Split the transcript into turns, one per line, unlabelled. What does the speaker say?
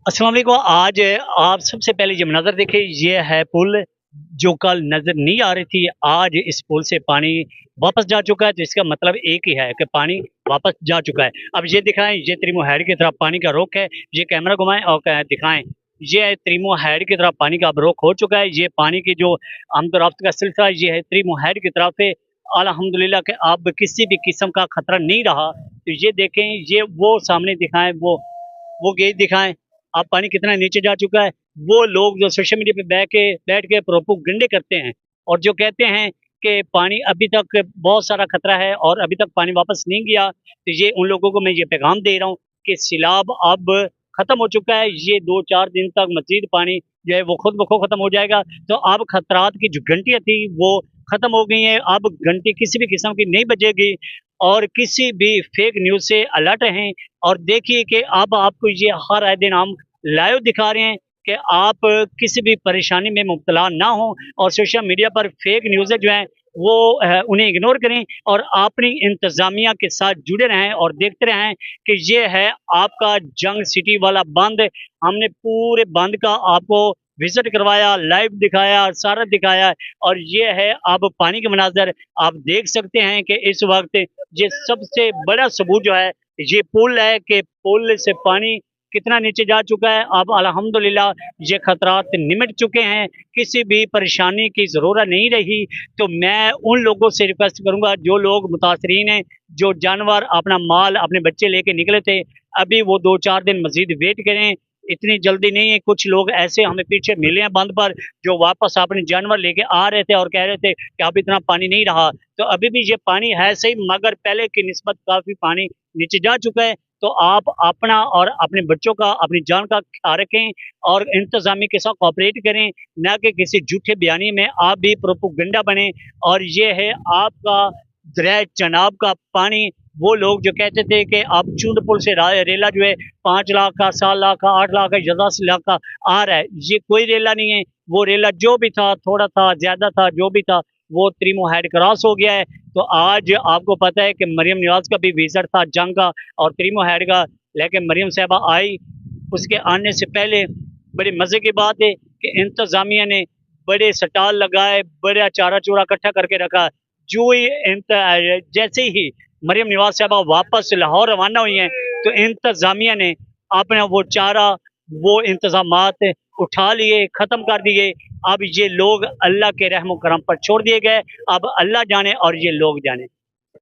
अस्सलाम वालेकुम। आज आप सबसे पहले ये मनाज़र देखें, ये है पुल जो कल नज़र नहीं आ रही थी। आज इस पुल से पानी वापस जा चुका है, तो इसका मतलब एक ही है कि पानी वापस जा चुका है। अब ये दिखाएं, ये त्रिमो हैड की तरफ पानी का रुख है। ये कैमरा घुमाएं और दिखाएं, ये त्रिमो हैड की तरफ पानी का अब रुख हो चुका है। ये पानी की जो आमदोरफ्त का सिलसिला ये है त्रिमो हैड की तरफ से। अल्हम्दुलिल्लाह कि अब किसी भी किस्म का खतरा नहीं रहा। तो ये देखें, ये वो सामने दिखाएं, वो गेज दिखाएं, अब पानी कितना नीचे जा चुका है। वो लोग जो सोशल मीडिया पे बैठ के प्रोपोगंडे करते हैं और जो कहते हैं कि पानी अभी तक बहुत सारा खतरा है और अभी तक पानी वापस नहीं गया, तो ये उन लोगों को मैं ये पैगाम दे रहा हूँ कि सैलाब अब खत्म हो चुका है। ये 2-4 दिन तक मजीद पानी जो है वो खुद ब खुद खत्म हो जाएगा। तो अब खतरात की जो घंटियां थी वो खत्म हो गई हैं। अब घंटी किसी भी किस्म की नहीं बजेगी और किसी भी फेक न्यूज से अलर्ट रहें। और देखिए कि अब आपको ये हर आए दिन हम लाइव दिखा रहे हैं कि आप किसी भी परेशानी में मुब्तला ना हो और सोशल मीडिया पर फेक न्यूज़ें जो हैं वो उन्हें इग्नोर करें और अपनी इंतज़ामिया के साथ जुड़े रहें और देखते रहें कि ये है आपका जंग सिटी वाला बंद। हमने पूरे बंद का आपको विजिट करवाया, लाइव दिखाया, सारा दिखाया। और ये है अब पानी के मनाजर आप देख सकते हैं कि इस वक्त ये सबसे बड़ा सबूत जो है ये पुल है कि पुल से पानी कितना नीचे जा चुका है। अब अल्हम्दुलिल्लाह ये खतरात निमट चुके हैं, किसी भी परेशानी की ज़रूरत नहीं रही। तो मैं उन लोगों से रिक्वेस्ट करूंगा जो लोग मुतासरीन हैं, जो जानवर अपना माल अपने बच्चे लेके निकले थे, अभी वो 2-4 दिन मजीद वेट करें। इतनी जल्दी नहीं है। कुछ लोग ऐसे हमें पीछे मिले हैं बंद पर जो वापस अपने जानवर लेके आ रहे थे और कह रहे थे कि अब इतना पानी नहीं रहा। तो अभी भी ये पानी है सही, मगर पहले की निस्बत काफ़ी पानी नीचे जा चुका है। तो आप अपना और अपने बच्चों का, अपनी जान का ख्याल रखें और इंतजामी के साथ कोऑपरेट करें, ना कि किसी झूठे बयानी में आप भी प्रोपोगंडा बने। और ये है आपका दरिया चनाब का पानी। वो लोग जो कहते थे कि आप चूंड पुल से रेला जो है 5 लाख का, 7 लाख का, 8 लाख का, 10 लाख का आ रहा है, ये कोई रेला नहीं है। वो रेला जो भी था, थोड़ा था, ज्यादा था, जो भी था, वो त्रिमो हेड क्रॉस हो गया है। तो आज आपको पता है कि मरियम नवाज का भी विजिट था जंग का और त्रिमो हेड का, लेकिन मरियम साहबा आई। उसके आने से पहले बड़े मज़े की बात है कि इंतज़ामिया ने बड़े स्टाल लगाए, बड़ा चारा चूरा इकट्ठा करके रखा। जो ही जैसे ही मरियम नवाज साहबा वापस लाहौर रवाना हुई हैं, तो इंतज़ामिया ने अपना वो चारा, वो इंतजामात उठा लिए, ख़त्म कर दिए। अब ये लोग अल्लाह के रहम करम पर छोड़ दिए गए। अब अल्लाह जाने और ये लोग जाने।